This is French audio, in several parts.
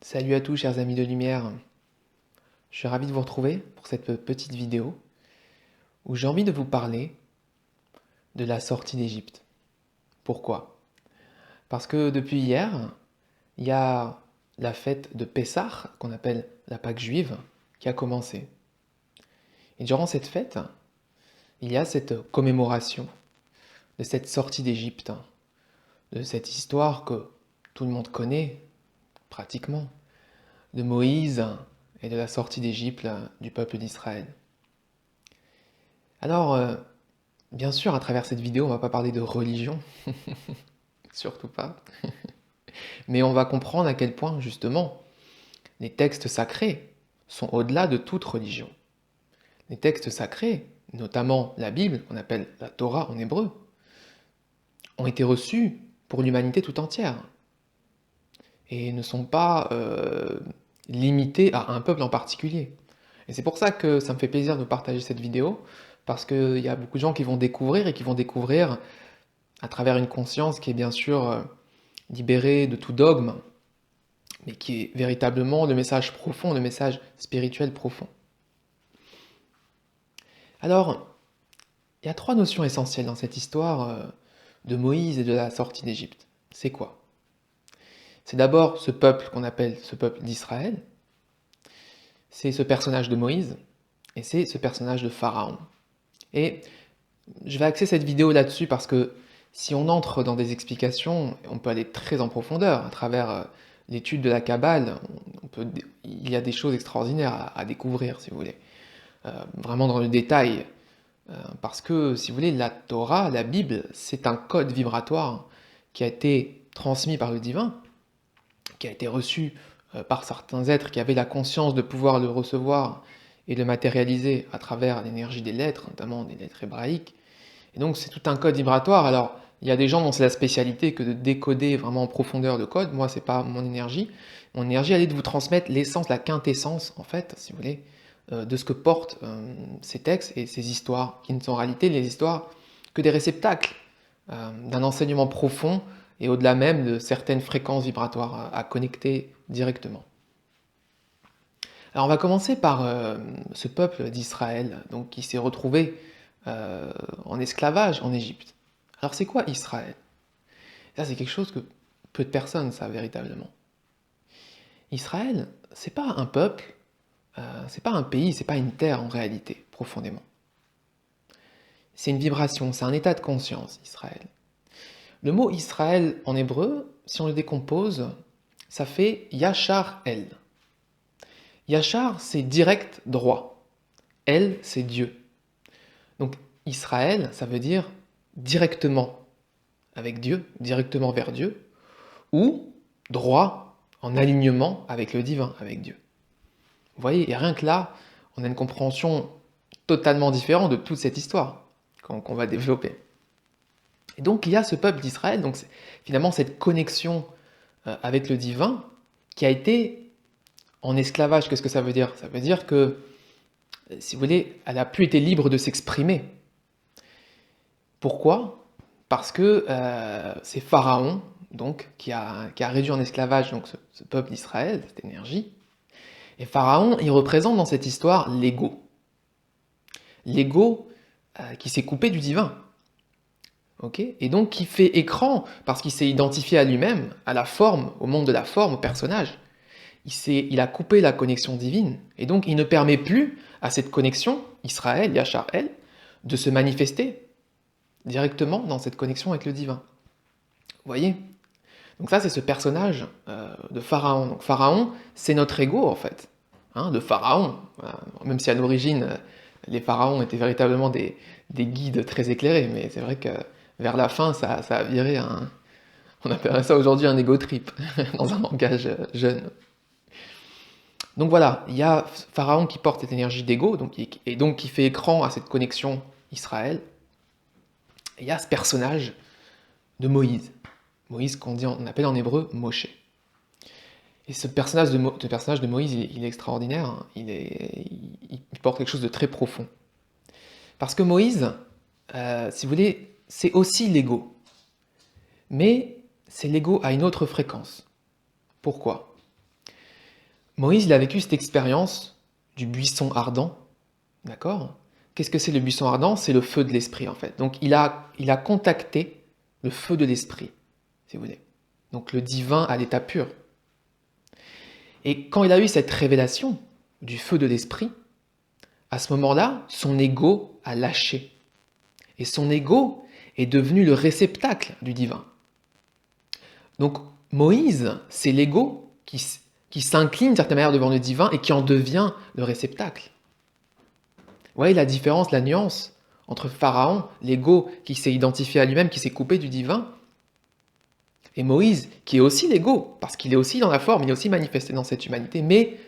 Salut à tous chers amis de lumière, je suis ravi de vous retrouver pour cette petite vidéo où j'ai envie de vous parler de la sortie d'Égypte. Pourquoi? Parce que depuis hier, il y a la fête de Pessah, qu'on appelle la Pâque juive, qui a commencé. Et durant cette fête, il y a cette commémoration de cette sortie d'Égypte, de cette histoire que tout le monde connaît pratiquement, de Moïse et de la sortie d'Égypte du peuple d'Israël. Alors, bien sûr, à travers cette vidéo, on va pas parler de religion, surtout pas, mais on va comprendre à quel point, justement, les textes sacrés sont au-delà de toute religion. Les textes sacrés, notamment la Bible, qu'on appelle la Torah en hébreu, ont été reçus pour l'humanité tout entière et ne sont pas limités à un peuple en particulier. Et c'est pour ça que ça me fait plaisir de partager cette vidéo, parce qu'il y a beaucoup de gens qui vont découvrir et qui vont découvrir à travers une conscience qui est bien sûr libérée de tout dogme, mais qui est véritablement le message profond, le message spirituel profond. Alors, il y a trois notions essentielles dans cette histoire de Moïse et de la sortie d'Égypte. C'est quoi? C'est d'abord ce peuple qu'on appelle ce peuple d'Israël, c'est ce personnage de Moïse, et c'est ce personnage de Pharaon. Et je vais axer cette vidéo là-dessus parce que si on entre dans des explications, on peut aller très en profondeur à travers l'étude de la Kabbale. Il y a des choses extraordinaires à découvrir, si vous voulez, vraiment dans le détail. Parce que, si vous voulez, la Torah, la Bible, c'est un code vibratoire qui a été transmis par le divin, qui a été reçu par certains êtres qui avaient la conscience de pouvoir le recevoir et le matérialiser à travers l'énergie des lettres, notamment des lettres hébraïques. Et donc c'est tout un code vibratoire. Alors il y a des gens dont c'est la spécialité que de décoder vraiment en profondeur le code. Moi, c'est pas mon énergie. Mon énergie, elle est de vous transmettre l'essence, la quintessence, en fait, si vous voulez, de ce que portent ces textes et ces histoires, qui ne sont en réalité les histoires que des réceptacles d'un enseignement profond et au-delà même de certaines fréquences vibratoires à connecter directement. Alors on va commencer par ce peuple d'Israël, donc qui s'est retrouvé en esclavage en Égypte. Alors c'est quoi Israël? Ça c'est quelque chose que peu de personnes savent véritablement. Israël, c'est pas un peuple, c'est pas un pays, c'est pas une terre en réalité, profondément. C'est une vibration, c'est un état de conscience, Israël. Le mot Israël en hébreu, si on le décompose, ça fait Yachar El. Yachar, c'est direct, droit. El, c'est Dieu. Donc Israël, ça veut dire directement avec Dieu, directement vers Dieu, ou droit en alignement avec le divin, avec Dieu. Vous voyez, et rien que là, on a une compréhension totalement différente de toute cette histoire qu'on va développer. Et donc il y a ce peuple d'Israël, donc finalement cette connexion avec le divin qui a été en esclavage. Qu'est-ce que ça veut dire? Ça veut dire que, si vous voulez, elle n'a plus été libre de s'exprimer. Pourquoi? Parce que c'est Pharaon, donc, qui a réduit en esclavage donc, ce peuple d'Israël, cette énergie. Et Pharaon, il représente dans cette histoire l'ego. L'ego qui s'est coupé du divin. Okay, et donc qui fait écran, parce qu'il s'est identifié à lui-même, à la forme, au monde de la forme, au personnage. Il a coupé la connexion divine, et donc il ne permet plus à cette connexion, Israël, Yachar El, de se manifester directement dans cette connexion avec le divin. Vous voyez? Donc ça, c'est ce personnage de Pharaon. Donc Pharaon, c'est notre ego, en fait, hein, de Pharaon. Voilà. Même si à l'origine, les pharaons étaient véritablement des guides très éclairés, mais c'est vrai que vers la fin, ça a viré on appellerait ça aujourd'hui un ego trip, dans un langage jeune. Donc voilà, il y a Pharaon qui porte cette énergie d'ego, et donc qui fait écran à cette connexion Israël. Et il y a ce personnage de Moïse. Moïse qu'on appelle en hébreu Moshe. Et ce personnage de Moïse, il est extraordinaire, hein. Il porte quelque chose de très profond. Parce que Moïse, si vous voulez, c'est aussi l'ego. Mais c'est l'ego à une autre fréquence. Pourquoi? Moïse, il a vécu cette expérience du buisson ardent, d'accord? Qu'est-ce que c'est le buisson ardent? C'est le feu de l'esprit, en fait. Donc, il a contacté le feu de l'esprit, si vous voulez. Donc, le divin à l'état pur. Et quand il a eu cette révélation du feu de l'esprit, à ce moment-là, son ego a lâché. Et son ego est devenu le réceptacle du divin. Donc, Moïse, c'est l'ego qui s'incline d'une certaine manière devant le divin et qui en devient le réceptacle. Vous voyez la différence, la nuance entre Pharaon, l'ego qui s'est identifié à lui-même, qui s'est coupé du divin, et Moïse, qui est aussi l'ego, parce qu'il est aussi dans la forme, il est aussi manifesté dans cette humanité, mais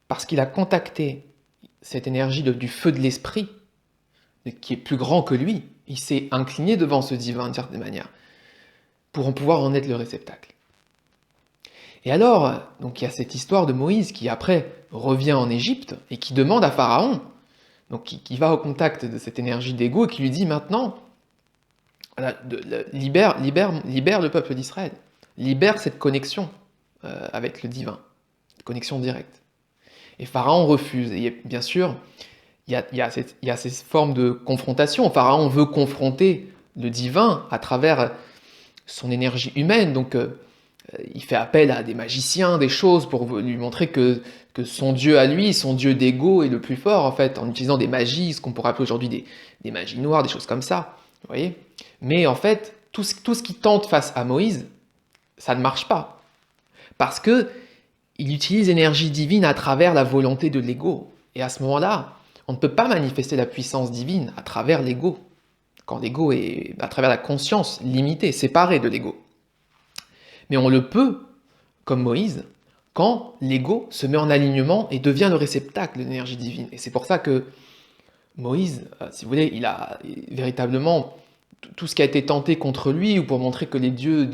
parce qu'il a contacté cette énergie du feu de l'esprit, qui est plus grand que lui, il s'est incliné devant ce divin d'une certaine manière, pour en pouvoir en être le réceptacle. Et alors, donc il y a cette histoire de Moïse qui après revient en Égypte et qui demande à Pharaon, donc qui va au contact de cette énergie d'ego et qui lui dit maintenant, voilà, libère le peuple d'Israël, libère cette connexion avec le divin, cette connexion directe. Et Pharaon refuse. Et bien sûr, il y a ces formes de confrontation. Pharaon veut confronter le divin à travers son énergie humaine, donc il fait appel à des magiciens, des choses pour lui montrer que son dieu à lui, son dieu d'ego est le plus fort en fait, en utilisant des magies, ce qu'on pourrait appeler aujourd'hui des magies noires, des choses comme ça, vous voyez. Mais en fait, tout ce qui tente face à Moïse, ça ne marche pas, parce que il utilise l'énergie divine à travers la volonté de l'ego, et à ce moment-là, on ne peut pas manifester la puissance divine à travers l'ego, quand l'ego est à travers la conscience limitée, séparée de l'ego. Mais on le peut, comme Moïse, quand l'ego se met en alignement et devient le réceptacle de l'énergie divine. Et c'est pour ça que Moïse, si vous voulez, il a véritablement tout ce qui a été tenté contre lui, ou pour montrer que les dieux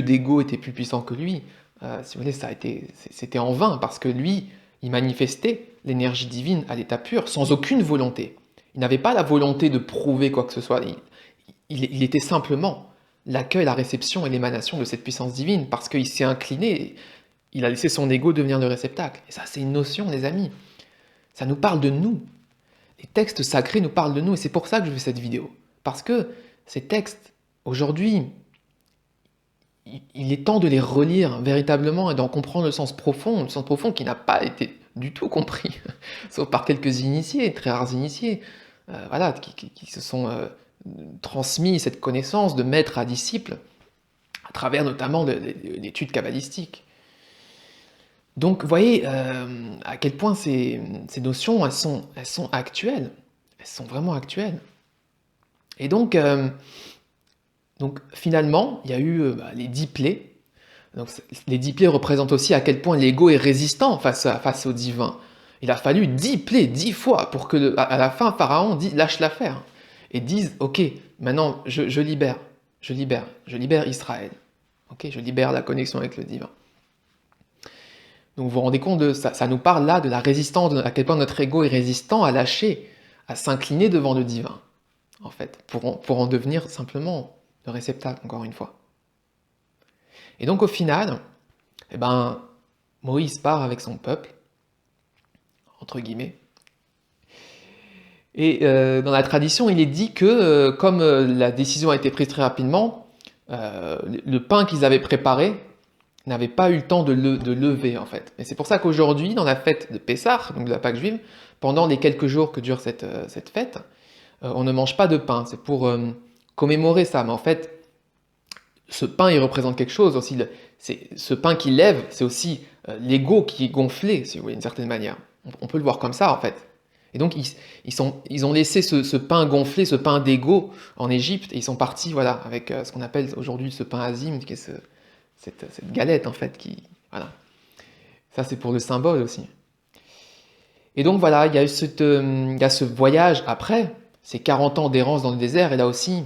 d'ego étaient plus puissants que lui, si vous voulez, c'était en vain, parce que lui, il manifestait l'énergie divine à l'état pur, sans aucune volonté. Il n'avait pas la volonté de prouver quoi que ce soit. Il était simplement l'accueil, la réception et l'émanation de cette puissance divine, parce qu'il s'est incliné, il a laissé son ego devenir le réceptacle. Et ça, c'est une notion, les amis. Ça nous parle de nous. Les textes sacrés nous parlent de nous, et c'est pour ça que je fais cette vidéo. Parce que ces textes, aujourd'hui, il est temps de les relire véritablement et d'en comprendre le sens profond qui n'a pas été du tout compris, sauf par quelques initiés, très rares initiés, voilà, qui se sont transmis cette connaissance de maître à disciple, à travers notamment l'étude kabbalistique. Donc, vous voyez à quel point ces notions, elles sont actuelles, elles sont vraiment actuelles. Et donc finalement, il y a eu les 10 plaies. Donc, les 10 plaies représentent aussi à quel point l'ego est résistant face au divin. Il a fallu 10 plaies, 10 fois, pour que à la fin, Pharaon lâche l'affaire et dise « Ok, maintenant je libère Israël. Ok, je libère la connexion avec le divin. » Donc vous vous rendez compte, ça nous parle là de la résistance, à quel point notre ego est résistant à lâcher, à s'incliner devant le divin, en fait, pour en devenir simplement le réceptacle, encore une fois. Et donc au final, Moïse part avec son peuple, entre guillemets, et dans la tradition, il est dit que, comme la décision a été prise très rapidement, le pain qu'ils avaient préparé n'avait pas eu le temps de lever, en fait. Et c'est pour ça qu'aujourd'hui, dans la fête de Pessah, donc de la Pâque juive, pendant les quelques jours que dure cette fête, on ne mange pas de pain. C'est pour commémorer ça. Mais en fait, ce pain, il représente quelque chose aussi. Ce pain qui lève, c'est aussi l'ego qui est gonflé, si vous voulez, d'une certaine manière. On peut le voir comme ça, en fait. Et donc, ils ont laissé ce pain gonflé, ce pain d'ego en Égypte, et ils sont partis, voilà, avec ce qu'on appelle aujourd'hui ce pain azim, qui est cette galette, en fait, voilà. Ça, c'est pour le symbole aussi. Et donc, voilà, il y a ce voyage après, ces 40 ans d'errance dans le désert, et là aussi,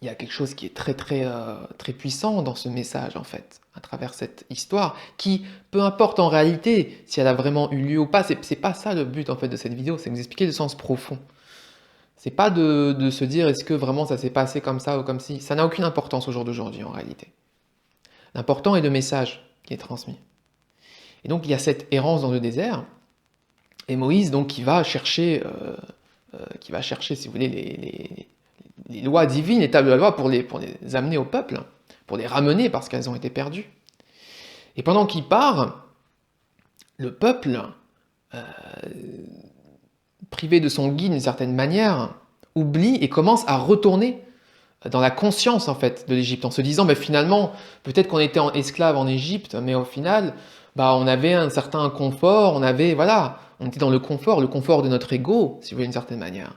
il y a quelque chose qui est très, très, très puissant dans ce message, en fait, à travers cette histoire, qui, peu importe en réalité si elle a vraiment eu lieu ou pas, c'est pas ça le but, en fait, de cette vidéo, c'est de vous expliquer le sens profond. C'est pas de se dire, est-ce que vraiment ça s'est passé comme ça ou comme si, ça n'a aucune importance au jour d'aujourd'hui, en réalité. L'important est le message qui est transmis. Et donc il y a cette errance dans le désert, et Moïse donc qui va chercher, si vous voulez, les lois divines, les tables de la loi pour les amener au peuple, pour les ramener parce qu'elles ont été perdues. Et pendant qu'il part, le peuple, privé de son guide d'une certaine manière, oublie et commence à retourner dans la conscience en fait de l'Égypte, en se disant finalement, peut-être qu'on était esclave en Égypte, mais au final, on avait un certain confort, on était dans le confort de notre ego, si vous voulez, d'une certaine manière.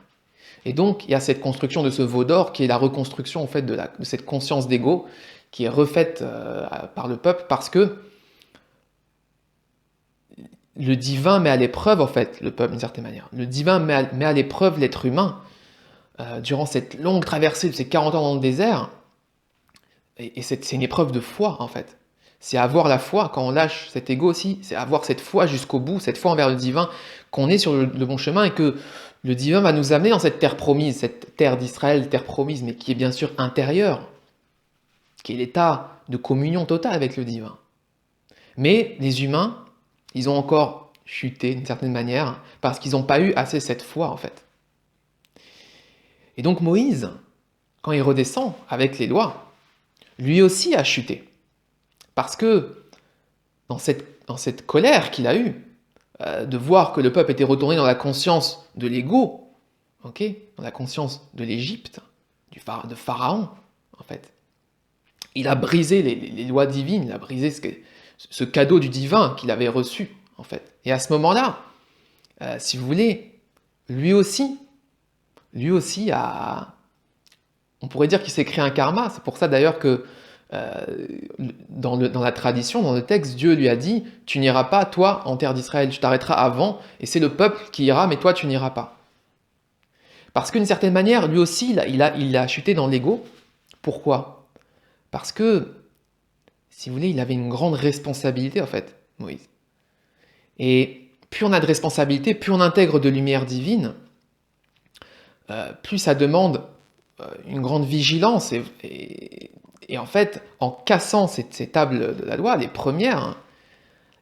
Et donc, il y a cette construction de ce veau d'or qui est la reconstruction en fait de cette conscience d'ego qui est refaite par le peuple parce que le divin met à l'épreuve en fait le peuple d'une certaine manière. Le divin met à l'épreuve l'être humain durant cette longue traversée de ces 40 ans dans le désert. Et c'est une épreuve de foi en fait. C'est avoir la foi quand on lâche cet ego aussi, c'est avoir cette foi jusqu'au bout, cette foi envers le divin, qu'on est sur le bon chemin et que le divin va nous amener dans cette terre promise, cette terre d'Israël, terre promise, mais qui est bien sûr intérieure, qui est l'état de communion totale avec le divin. Mais les humains, ils ont encore chuté d'une certaine manière, parce qu'ils n'ont pas eu assez cette foi en fait. Et donc Moïse, quand il redescend avec les lois, lui aussi a chuté. Parce que dans cette colère qu'il a eue, de voir que le peuple était retourné dans la conscience de l'ego, dans la conscience de l'Égypte, de Pharaon, en fait. Il a brisé les lois divines, il a brisé ce cadeau du divin qu'il avait reçu, en fait. Et à ce moment-là, si vous voulez, lui aussi a... On pourrait dire qu'il s'est créé un karma. C'est pour ça d'ailleurs que dans la tradition, dans le texte, Dieu lui a dit « Tu n'iras pas, toi, en terre d'Israël, tu t'arrêteras avant, et c'est le peuple qui ira, mais toi, tu n'iras pas. » Parce qu'une certaine manière, lui aussi, il a chuté dans l'ego. Pourquoi? Parce que, si vous voulez, il avait une grande responsabilité, en fait, Moïse. Et plus on a de responsabilité, plus on intègre de lumière divine, plus ça demande une grande vigilance. Et en fait, en cassant ces tables de la loi, les premières,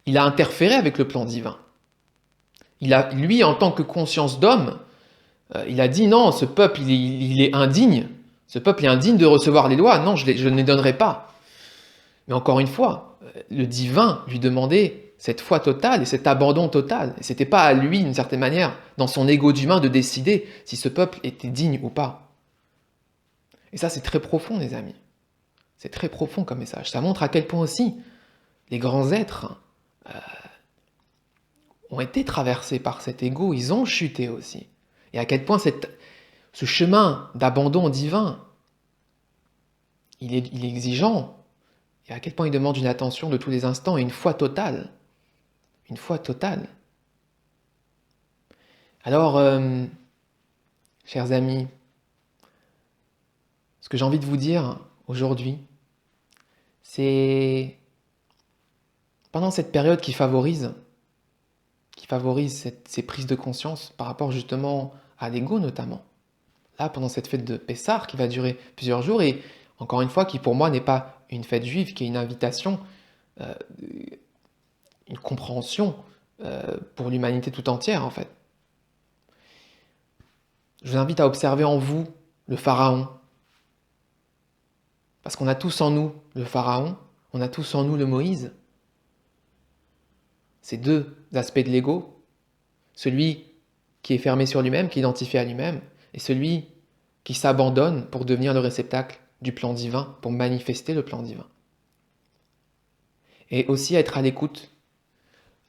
il a interféré avec le plan divin. Lui, en tant que conscience d'homme, il a dit non, ce peuple, il est indigne. Ce peuple est indigne de recevoir les lois. Non, je ne les donnerai pas. Mais encore une fois, le divin lui demandait cette foi totale et cet abandon total. Et ce n'était pas à lui, d'une certaine manière, dans son ego d'humain, de décider si ce peuple était digne ou pas. Et ça, c'est très profond, les amis. C'est très profond comme message. Ça montre à quel point aussi les grands êtres ont été traversés par cet ego, ils ont chuté aussi. Et à quel point ce chemin d'abandon divin, il est exigeant, et à quel point il demande une attention de tous les instants et une foi totale. Une foi totale. Alors, chers amis, ce que j'ai envie de vous dire aujourd'hui, c'est pendant cette période qui favorise ces prises de conscience par rapport justement à l'ego notamment. Là, pendant cette fête de Pessah qui va durer plusieurs jours et encore une fois qui pour moi n'est pas une fête juive, qui est une invitation, une compréhension pour l'humanité tout entière en fait. Je vous invite à observer en vous le Pharaon. Parce qu'on a tous en nous le Pharaon, on a tous en nous le Moïse. Ces deux aspects de l'ego, celui qui est fermé sur lui-même, qui est identifié à lui-même, et celui qui s'abandonne pour devenir le réceptacle du plan divin, pour manifester le plan divin. Et aussi être à l'écoute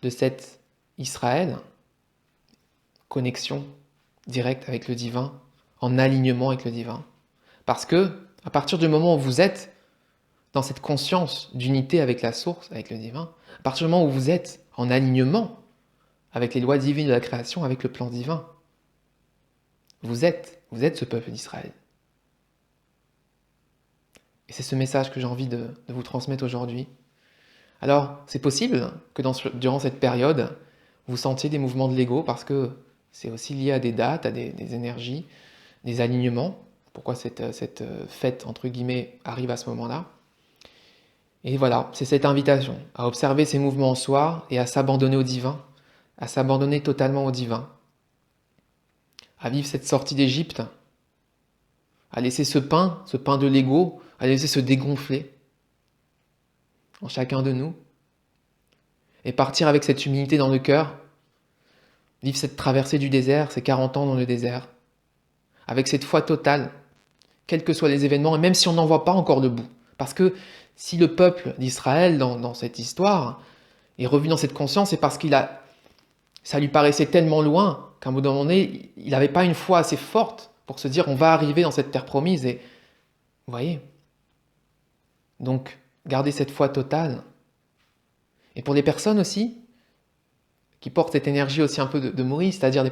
de cet Israël, connexion directe avec le divin, en alignement avec le divin. Parce que, à partir du moment où vous êtes dans cette conscience d'unité avec la source, avec le divin, à partir du moment où vous êtes en alignement avec les lois divines de la création, avec le plan divin, vous êtes ce peuple d'Israël. Et c'est ce message que j'ai envie de vous transmettre aujourd'hui. Alors, c'est possible que durant cette période, vous sentiez des mouvements de l'ego parce que c'est aussi lié à des dates, à des énergies, des alignements. Pourquoi cette fête, entre guillemets, arrive à ce moment-là. Et voilà, c'est cette invitation à observer ses mouvements en soi et à s'abandonner au divin, à s'abandonner totalement au divin, à vivre cette sortie d'Égypte, à laisser ce pain de l'ego, à laisser se dégonfler en chacun de nous, et partir avec cette humilité dans le cœur, vivre cette traversée du désert, ces 40 ans dans le désert, avec cette foi totale, quels que soient les événements, et même si on n'en voit pas encore le bout. Parce que si le peuple d'Israël, dans cette histoire, est revenu dans cette conscience, c'est parce ça lui paraissait tellement loin qu'à un bout d'un moment donné, il n'avait pas une foi assez forte pour se dire on va arriver dans cette terre promise. Et vous voyez. Donc, gardez cette foi totale. Et pour les personnes aussi, qui portent cette énergie aussi un peu de Moïse, c'est-à-dire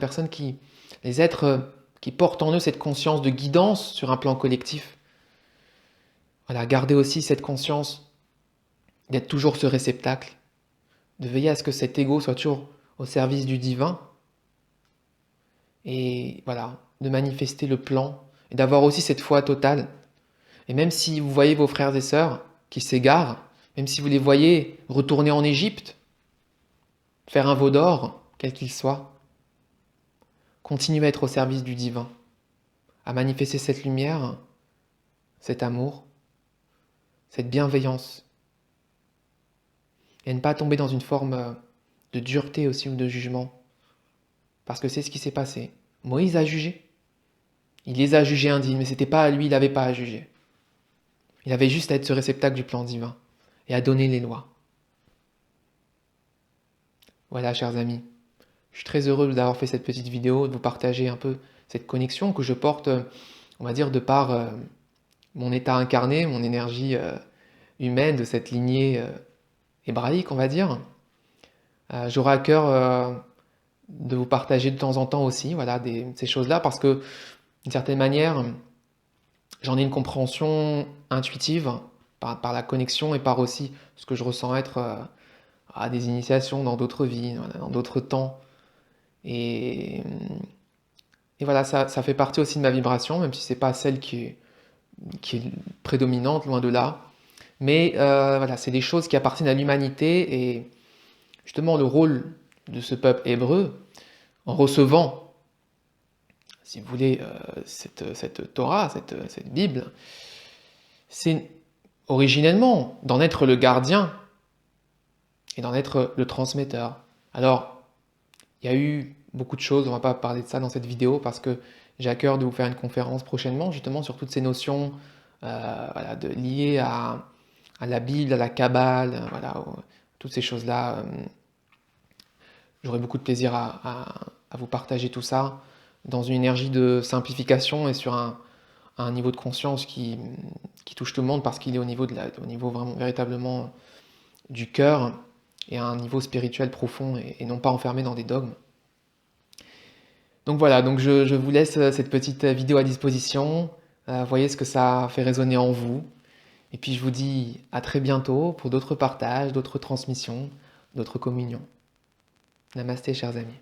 les êtres qui portent en eux cette conscience de guidance sur un plan collectif. Voilà, gardez aussi cette conscience d'être toujours ce réceptacle, de veiller à ce que cet ego soit toujours au service du divin, et voilà, de manifester le plan, et d'avoir aussi cette foi totale. Et même si vous voyez vos frères et sœurs qui s'égarent, même si vous les voyez retourner en Égypte, faire un veau d'or, quel qu'il soit, continuez à être au service du divin, à manifester cette lumière, cet amour, cette bienveillance, et à ne pas tomber dans une forme de dureté aussi ou de jugement, parce que c'est ce qui s'est passé. Moïse a jugé. Il les a jugés indignes, mais c'était pas à lui, il n'avait pas à juger. Il avait juste à être ce réceptacle du plan divin et à donner les lois. Voilà, chers amis. Je suis très heureux d'avoir fait cette petite vidéo, de vous partager un peu cette connexion que je porte, on va dire, de par mon état incarné, mon énergie humaine de cette lignée hébraïque, on va dire. J'aurai à cœur de vous partager de temps en temps aussi, voilà, ces choses-là, parce que, d'une certaine manière, j'en ai une compréhension intuitive par la connexion et par aussi ce que je ressens être à des initiations dans d'autres vies, voilà, dans d'autres temps. Et, et voilà, ça fait partie aussi de ma vibration, même si c'est pas celle qui est prédominante, loin de là. Mais voilà, c'est des choses qui appartiennent à l'humanité et justement le rôle de ce peuple hébreu, en recevant, si vous voulez, cette Torah, cette Bible, c'est originellement d'en être le gardien et d'en être le transmetteur. Alors, il y a eu beaucoup de choses, on ne va pas parler de ça dans cette vidéo parce que j'ai à cœur de vous faire une conférence prochainement justement sur toutes ces notions voilà, liées à la Bible, à la Kabbale, voilà, toutes ces choses-là. J'aurai beaucoup de plaisir à vous partager tout ça dans une énergie de simplification et sur un niveau de conscience qui touche tout le monde parce qu'il est au niveau vraiment véritablement du cœur et à un niveau spirituel profond et non pas enfermé dans des dogmes. Donc voilà, donc je vous laisse cette petite vidéo à disposition. Voyez ce que ça fait résonner en vous. Et puis je vous dis à très bientôt pour d'autres partages, d'autres transmissions, d'autres communions. Namasté, chers amis.